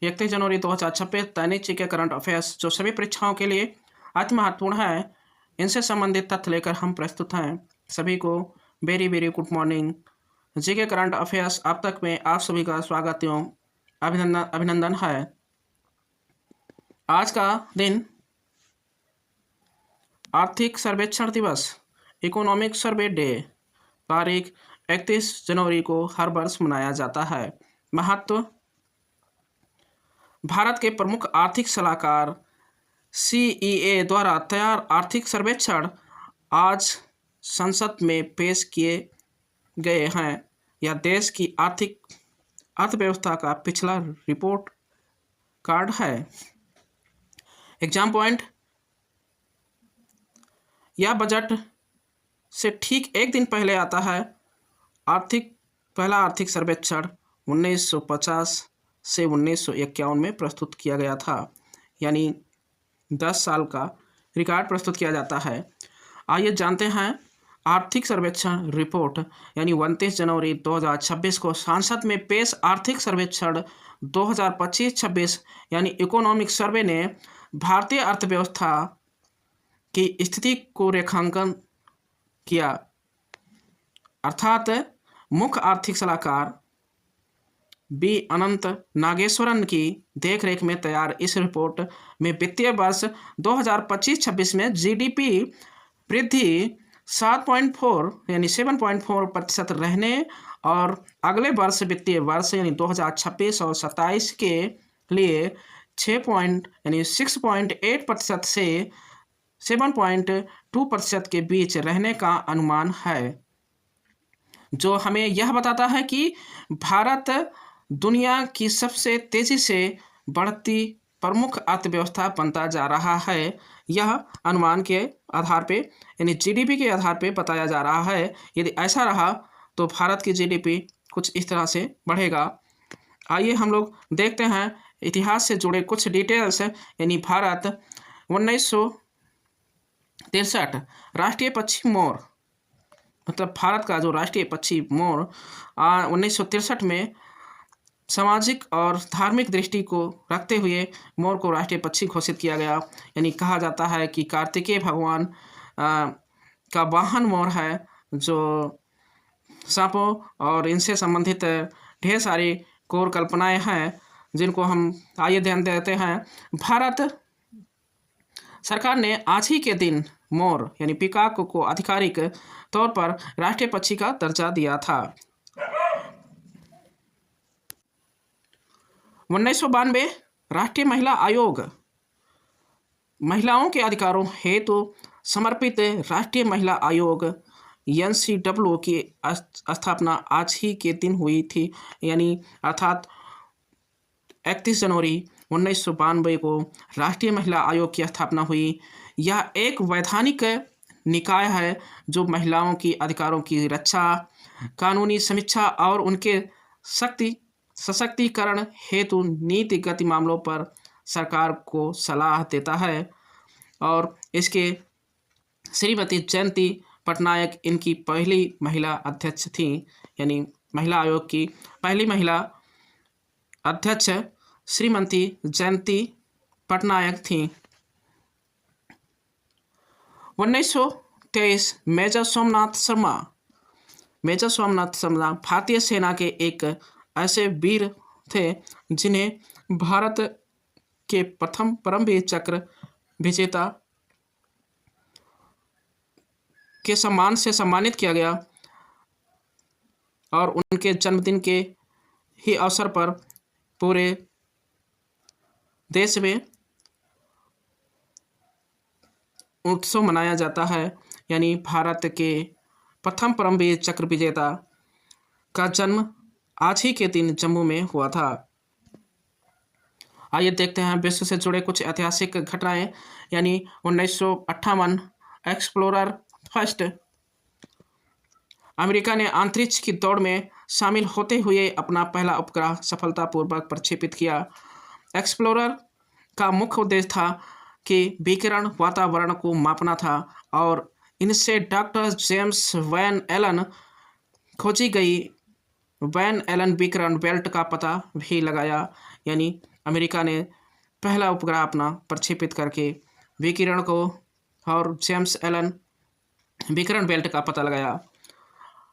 31 जनवरी 2026 दैनिक GK current affairs जो सभी परीक्षाओं के लिए अति महत्वपूर्ण है, इनसे संबंधित तथ्य लेकर हम प्रस्तुत हैं। सभी को very very good morning. GK current affairs अब तक में आप सभी का स्वागत एवं अभिनंदन है। आज का दिन आर्थिक सर्वेक्षण दिवस, इकोनॉमिक सर्वे डे, तारीख 31 जनवरी को हर वर्ष मनाया जाता है। महत्व: भारत के प्रमुख आर्थिक सलाहकार CEA द्वारा तैयार आर्थिक सर्वेक्षण आज संसद में पेश किए गए हैं। यह देश की अर्थव्यवस्था का पिछला रिपोर्ट कार्ड है। एग्जाम पॉइंट: यह बजट से ठीक एक दिन पहले आता है। पहला आर्थिक सर्वेक्षण 1950 से 1951 में प्रस्तुत किया गया था, यानी 10 साल का रिकॉर्ड प्रस्तुत किया जाता है। आइए जानते हैं आर्थिक सर्वेक्षण रिपोर्ट, यानी 29 जनवरी 2026 को संसद में पेश आर्थिक सर्वेक्षण 2025-26 यानी इकोनॉमिक सर्वे ने भारतीय अर्थव्यवस्था की स्थिति को रेखांकन किया। अर्थात मुख्य आर्थिक सलाहकार बी अनंत नागेश्वरन की देखरेख में तैयार इस रिपोर्ट में वित्तीय वर्ष 2025-26 में जीडीपी वृद्धि 7.4 यानी 7.4% रहने और अगले वर्ष वित्तीय वर्ष यानी 2026 और 27 के लिए 6.8% से 7.2% के बीच रहने का अनुमान है, जो हमें यह बताता है कि भारत दुनिया की सबसे तेजी से बढ़ती प्रमुख अर्थव्यवस्था बनता जा रहा है। यह अनुमान के आधार पे यानी जीडीपी के आधार पे बताया जा रहा है। यदि ऐसा रहा तो भारत की जीडीपी कुछ इस तरह से बढ़ेगा। आइए हम लोग देखते हैं इतिहास से जुड़े कुछ डिटेल्स, यानी भारत 1963 राष्ट्रीय पक्षी मोर, मतलब भारत का जो राष्ट्रीय पक्षी मोर 1963 में सामाजिक और धार्मिक दृष्टि को रखते हुए मोर को राष्ट्रीय पक्षी घोषित किया गया। यानी कहा जाता है कि कार्तिकेय भगवान का वाहन मोर है, जो सांपों और इनसे संबंधित ढेर सारी कोर कल्पनाएं हैं जिनको हम आइए ध्यान देते हैं। भारत सरकार ने आज ही के दिन मोर यानी पीकॉक को आधिकारिक तौर पर राष्ट्रीय पक्षी का दर्जा दिया था। 1992 राष्ट्रीय महिला आयोग महिलाओं के अधिकारों हेतु समर्पित राष्ट्रीय महिला आयोग NCW की स्थापना आज ही के दिन हुई थी, यानी अर्थात 31 जनवरी 1992 को राष्ट्रीय महिला आयोग की स्थापना हुई। यह एक वैधानिक निकाय है जो महिलाओं की अधिकारों की रक्षा, कानूनी समीक्षा और उनके सशक्तिकरण हेतु नीतिगत मामलों पर सरकार को सलाह देता है। और इसके श्रीमती जयंती पटनायक इनकी पहली महिला अध्यक्ष थी, यानी महिला आयोग की पहली महिला अध्यक्ष श्रीमती जयंती पटनायक थी। 1923 मेजर सोमनाथ शर्मा भारतीय सेना के एक ऐसे वीर थे जिन्हें भारत के प्रथम परमवीर चक्र विजेता के सम्मान से सम्मानित किया गया और उनके जन्मदिन के ही अवसर पर पूरे देश में उत्सव मनाया जाता है। यानी भारत के प्रथम परमवीर चक्र विजेता का जन्म आज ही के दिन जम्मू में हुआ था। आइए देखते हैं विश्व से जुड़े कुछ ऐतिहासिक घटनाएं, यानी 1958 एक्सप्लोरर फर्स्ट अमेरिका ने अंतरिक्ष की दौड़ में शामिल होते हुए अपना पहला उपग्रह सफलतापूर्वक प्रक्षेपित किया। एक्सप्लोरर का मुख्य उद्देश्य था कि विकिरण वातावरण को मापना था और इनसे डॉक्टर जेम्स वैन एलन खोजी गई वैन एलन विकिरण बेल्ट का पता भी लगाया। यानी अमेरिका ने पहला उपग्रह अपना प्रक्षेपित करके विकिरण को और जेम्स एलन विकिरण बेल्ट का पता लगाया।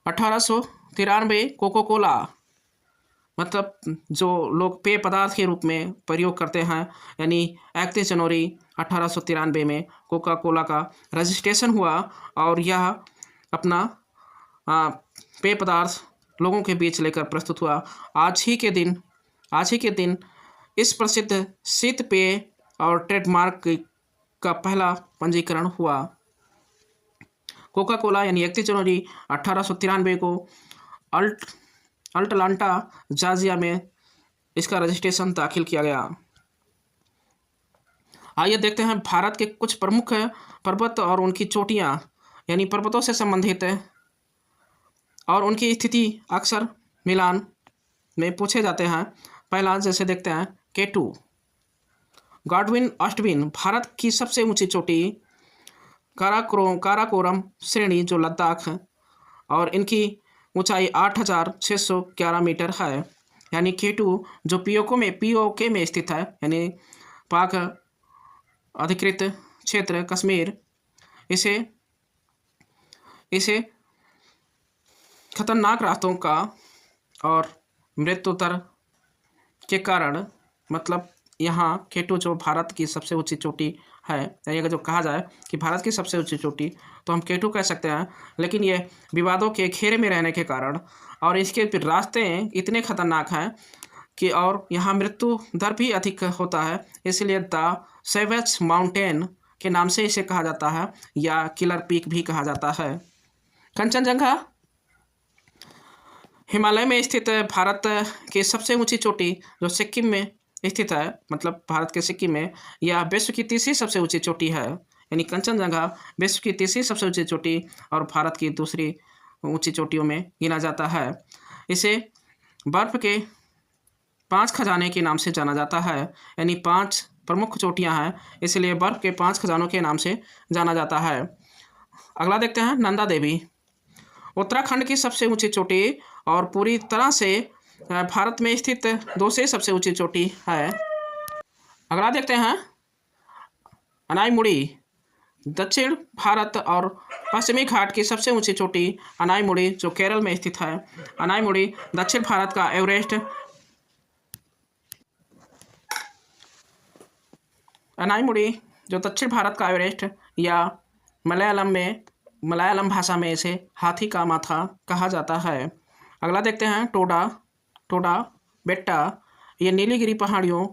1893 कोको कोला, मतलब जो लोग पेय पदार्थ के रूप में प्रयोग करते हैं, यानी 31 जनवरी 1893 में कोका कोला का रजिस्ट्रेशन हुआ और यह अपना पेय पदार्थ लोगों के बीच लेकर प्रस्तुत हुआ। आज ही के दिन इस प्रसिद्ध शीत पेय और ट्रेडमार्क का पहला पंजीकरण हुआ। कोका कोला यानी 31 जनवरी 1893 को अटलांटा जॉर्जिया में इसका रजिस्ट्रेशन दाखिल किया गया। आइए देखते हैं भारत के कुछ प्रमुख पर्वत और उनकी चोटियाँ, यानी पर्वतों से संबंधित और उनकी स्थिति अक्सर मिलान में पूछे जाते हैं। पहला जैसे देखते हैं K2, गॉडविन ऑस्टविन, भारत की सबसे ऊंची चोटी, काराकोरम श्रेणी जो लद्दाख है, और इनकी ऊंचाई 8611 मीटर है। यानी K2 जो पीओके में स्थित है, यानी पाक अधिकृत क्षेत्र कश्मीर, इसे खतरनाक रास्तों का और मृत्यु दर के कारण, मतलब यहाँ K2 जो भारत की सबसे ऊंची चोटी है, यानी अगर जो कहा जाए कि भारत की सबसे ऊंची चोटी तो हम K2 कह सकते हैं, लेकिन ये विवादों के घेरे में रहने के कारण और इसके रास्ते इतने खतरनाक हैं कि और यहाँ मृत्यु दर भी अधिक होता है, इसलिए द सेवेज माउंटेन के नाम से इसे कहा जाता है या किलर पीक भी कहा जाता है। कंचनजंगा हिमालय में स्थित भारत की सबसे ऊंची चोटी जो सिक्किम में स्थित है, मतलब भारत के सिक्किम में, यह विश्व की तीसरी सबसे ऊंची चोटी है। यानी कंचनजंगा विश्व की तीसरी सबसे ऊंची चोटी और भारत की दूसरी ऊंची चोटियों में गिना जाता है। इसे बर्फ के 5 खजाने के नाम से जाना जाता है, यानी 5 प्रमुख चोटियां हैं, इसलिए बर्फ के 5 खजानों के नाम से जाना जाता है। अगला देखते हैं नंदा देवी, उत्तराखंड की सबसे ऊंची चोटी और पूरी तरह से भारत में स्थित दूसरी सबसे ऊंची चोटी है। अगला देखते हैं अनाईमुड़ी, दक्षिण भारत और पश्चिमी घाट की सबसे ऊंची चोटी अनाईमुड़ी जो केरल में स्थित है। अनाईमुड़ी दक्षिण भारत का एवरेस्ट, अनाईमुड़ी जो दक्षिण भारत का एवरेस्ट या मलयालम भाषा में इसे हाथी का माथा कहा जाता है। अगला देखते हैं टोडा बेट्टा, ये नीलगिरी पहाड़ियों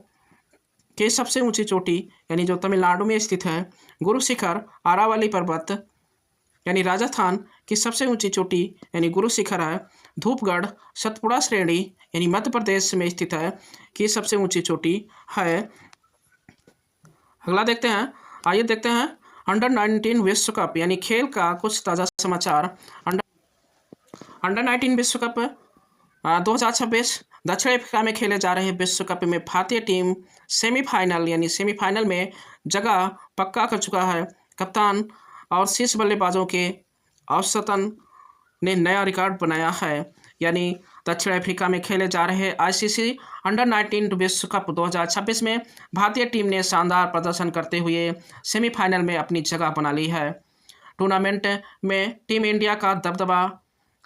की सबसे ऊंची चोटी, यानी जो तमिलनाडु में स्थित है। गुरु शिखर आरावली पर्वत यानी राजस्थान की सबसे ऊंची चोटी यानी गुरु शिखर है। धूपगढ़ सतपुड़ा श्रेणी यानी मध्य प्रदेश में स्थित है की सबसे ऊंची चोटी है। अगला देखते हैं, आइए देखते हैं अंडर 19 विश्व कप यानी खेल का कुछ ताज़ा समाचार। अंडर 19 विश्व कप 2026 दक्षिण अफ्रीका में खेले जा रहे विश्व कप में भारतीय टीम सेमीफाइनल में जगह पक्का कर चुका है। कप्तान और शीर्ष बल्लेबाजों के औसतन ने नया रिकॉर्ड बनाया है, यानी दक्षिण अफ्रीका में खेले जा रहे आईसीसी अंडर 19 विश्व कप 2026 में भारतीय टीम ने शानदार प्रदर्शन करते हुए सेमीफाइनल में अपनी जगह बना ली है। टूर्नामेंट में टीम इंडिया का दबदबा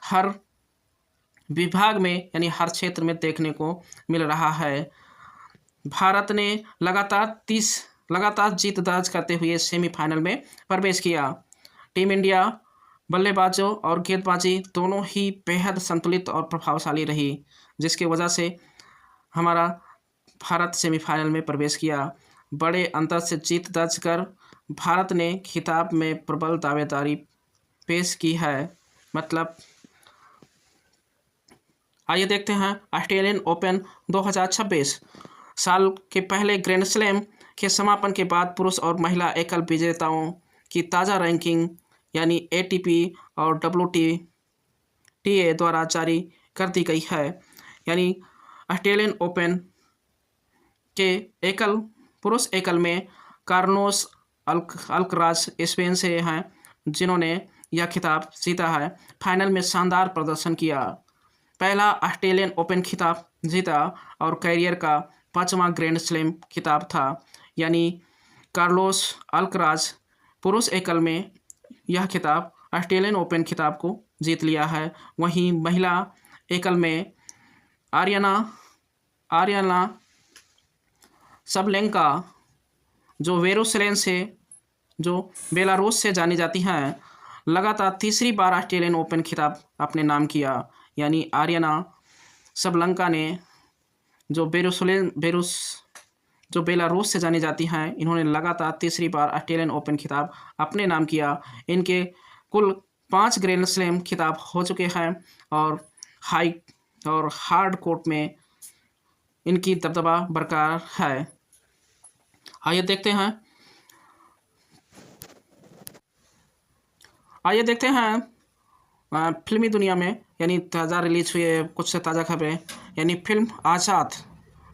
हर विभाग में यानी हर क्षेत्र में देखने को मिल रहा है। भारत ने लगातार जीत दर्ज करते हुए सेमीफाइनल में प्रवेश किया। टीम इंडिया बल्लेबाजों और गेंदबाजी दोनों ही बेहद संतुलित और प्रभावशाली रही, जिसकी वजह से हमारा भारत सेमीफाइनल में प्रवेश किया। बड़े अंतर से जीत दर्ज कर भारत ने खिताब में प्रबल दावेदारी पेश की है। मतलब आइए देखते हैं ऑस्ट्रेलियन ओपन 2026 साल के पहले ग्रैंड स्लैम के समापन के बाद पुरुष और महिला एकल विजेताओं की ताज़ा रैंकिंग यानी ATP और WTA द्वारा जारी कर दी गई है। यानी ऑस्ट्रेलियन ओपन के पुरुष एकल में कार्लोस अल्कराज स्पेन से हैं, जिन्होंने यह खिताब जीता है। फाइनल में शानदार प्रदर्शन किया, पहला ऑस्ट्रेलियन ओपन खिताब जीता और करियर का 5वां ग्रैंड स्लैम खिताब था, यानी कार्लोस अल्कराज पुरुष एकल में यह खिताब ऑस्ट्रेलियन ओपन खिताब को जीत लिया है। वहीं महिला एकल में आर्यना आर्यना सबलेंका जो जो बेलारूस से जानी जाती हैं, लगातार तीसरी बार ऑस्ट्रेलियन ओपन खिताब अपने नाम किया। यानी आर्यना सबलंका ने जो बेलारूस से जानी जाती हैं, इन्होंने लगातार तीसरी बार ऑस्ट्रेलियन ओपन खिताब अपने नाम किया। इनके कुल 5 ग्रैंड स्लैम खिताब हो चुके हैं और हार्ड कोर्ट में इनकी दबदबा बरकरार है। आइए देखते हैं फिल्मी दुनिया में यानी ताज़ा रिलीज हुई है कुछ से ताज़ा खबरें। यानी फिल्म आज़ाद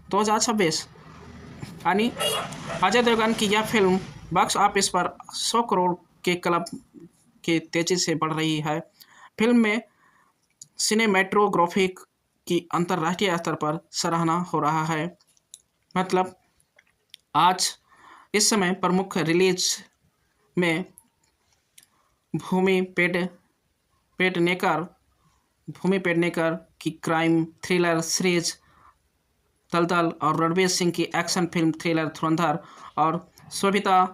2026 यानी अजय देवगन की यह फिल्म बॉक्स ऑफिस पर 100 करोड़ के क्लब की तेज़ी से बढ़ रही है। फिल्म में सिनेमेटोग्राफी की अंतर्राष्ट्रीय स्तर पर सराहना हो रहा है। मतलब आज इस समय प्रमुख रिलीज में भूमि पेडनेकर की क्राइम थ्रिलर सीरीज दलदल और रणवीर सिंह की एक्शन फिल्म थ्रिलर धुरंधर और शोभिता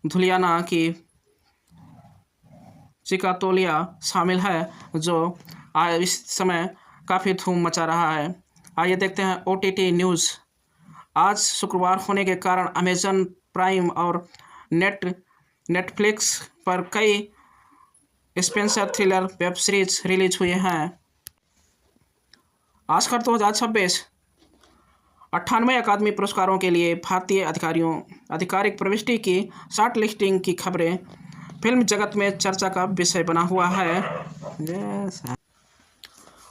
धुलियाना की चिकातोलिया शामिल है, जो इस समय काफ़ी धूम मचा रहा है। आइए देखते हैं OTT न्यूज़। आज शुक्रवार होने के कारण अमेजन प्राइम और नेटफ्लिक्स पर कई Spencer thriller web series release हुए हैं। ऑस्कर 2026 98 अकादमी पुरस्कारों के लिए भारतीय आधिकारिक प्रविष्टि की शॉर्ट लिस्टिंग की खबरें फिल्म जगत में चर्चा का विषय बना हुआ है।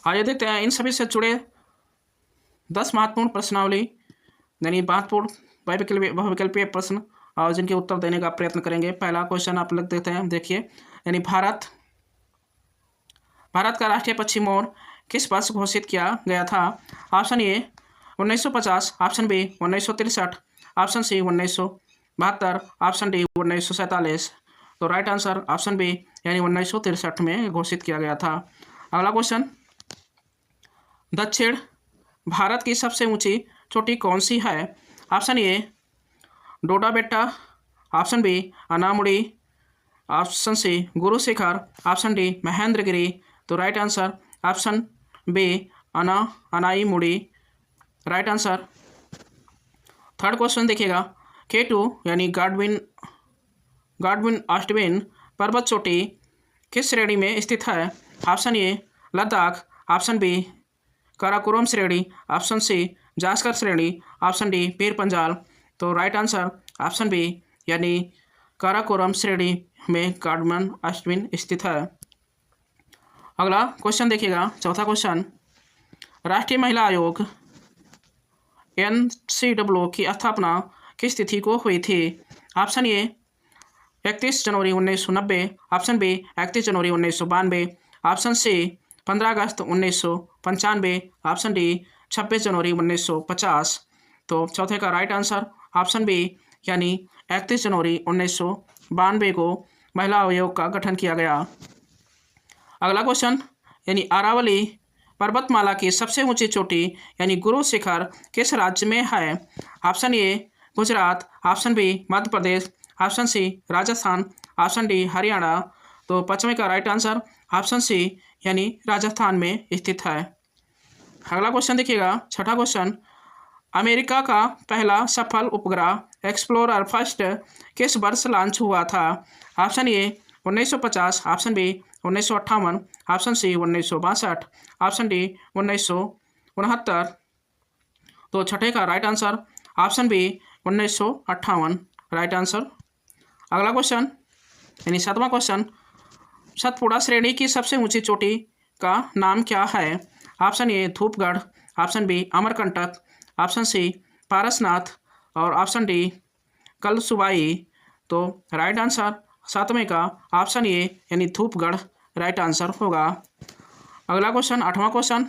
आइए देखते हैं इन सभी से जुड़े 10 महत्वपूर्ण प्रश्नावली यानी महत्वपूर्ण बहुविकल्पीय प्रश्न और जिनके उत्तर देने का प्रयत्न करेंगे। पहला क्वेश्चन आप लिख देते हैं, देखिए। यानी भारत का राष्ट्रीय पक्षी मोर किस वर्ष घोषित किया गया था? Option A 1950, option B 1963, option C 1972, option D 1947। तो राइट आंसर ऑप्शन बी यानी 1963 में घोषित किया गया था। अगला क्वेश्चन, दक्षिण भारत की सबसे ऊंची चोटी कौन सी है? Option A Doda Betta, option B Anamudi, option C Guru Shikhar, option D Mahendragiri. तो right answer option B Anaimudi, right answer. Third question देखिएगा, K2 यानी गाडविन ऑस्टविन पर्वत चोटी किस श्रेणी में स्थित है? Option A Ladakh, option B Karakoram श्रेणी, ऑप्शन सी जास्कर श्रेणी, ऑप्शन डी पीर पंजाल। तो राइट आंसर ऑप्शन बी यानी काराकोरम श्रेणी में गाडविन ऑस्टविन स्थित है। अगला क्वेश्चन देखिएगा, चौथा क्वेश्चन, राष्ट्रीय महिला आयोग NCAA की स्थापना किस तिथि को हुई थी? ऑप्शन ए 31 जनवरी 1990, ऑप्शन बी 31 जनवरी 1992, ऑप्शन सी 15 अगस्त 1995, ऑप्शन डी 26 जनवरी 1950। तो चौथे का राइट आंसर ऑप्शन बी यानी 31 जनवरी 1992 को महिला आयोग का गठन किया गया। अगला क्वेश्चन, यानी अरावली पर्वतमाला की सबसे ऊंची चोटी यानी गुरु शिखर किस राज्य में है? Option A Gujarat, option B Madhya Pradesh, option C Rajasthan, option D Haryana. तो पांचवें का राइट आंसर ऑप्शन सी यानी राजस्थान में स्थित है। अगला क्वेश्चन देखिएगा, छठा क्वेश्चन, अमेरिका का पहला सफल उपग्रह एक्सप्लोरर फर्स्ट किस वर्ष लॉन्च हुआ था? Option A 1950, option B 1958, option C 1962, option D 1969। तो छठे का right answer option B 1958, right answer. अगला क्वेश्चन यानी सातवां क्वेश्चन, सतपुड़ा श्रेणी की सबसे ऊंची चोटी का नाम क्या है? Option A Dhupgarh, option B Amarkantak, option C Parasnath और ऑप्शन डी कलसुबाई। तो राइट आंसर सातवें का ऑप्शन ए यानी धूपगढ़ राइट आंसर होगा। अगला क्वेश्चन आठवां क्वेश्चन,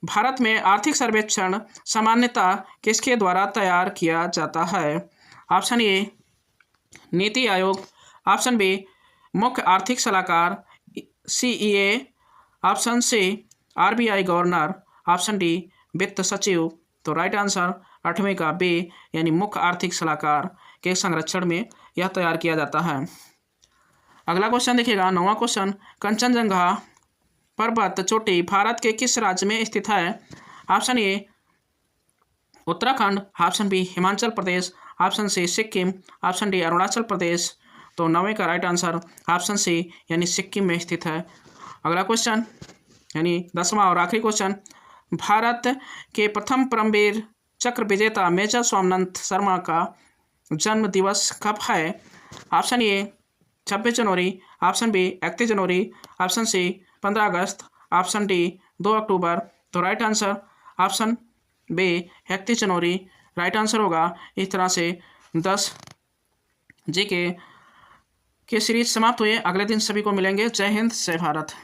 भारत में आर्थिक सर्वेक्षण सामान्यतः किसके द्वारा तैयार किया जाता है? ऑप्शन ए नीति आयोग, ऑप्शन बी मुख्य आर्थिक सलाहकार CEA, option C RBI governor, option D वित्त सचिव। तो राइट आंसर 8वें का बी यानी मुख्य आर्थिक सलाहकार के संरक्षण में यह तैयार किया जाता है। अगला क्वेश्चन देखिएगा 9वां क्वेश्चन, कंचनजंगा पर्वत चोटी भारत के किस राज्य में स्थित है? Option A Uttarakhand, option B Himachal Pradesh, option C Sikkim, option D Arunachal Pradesh. तो 9वें का राइट आंसर ऑप्शन सी यानी सिक्किम में स्थित है। अगला क्वेश्चन यानी 10वां और आखिरी क्वेश्चन, भारत के प्रथम परमवीर चक्र विजेता मेजर सोमनाथ शर्मा का जन्म दिवस कब है? ऑप्शन ए 26 जनवरी, ऑप्शन बी 31 जनवरी, ऑप्शन सी 15 अगस्त, ऑप्शन डी 2 अक्टूबर। तो राइट आंसर ऑप्शन बी 31 जनवरी राइट आंसर होगा। इस तरह से 10 जी के सीरीज समाप्त हुए। अगले दिन सभी को मिलेंगे। जय हिंद, जय भारत।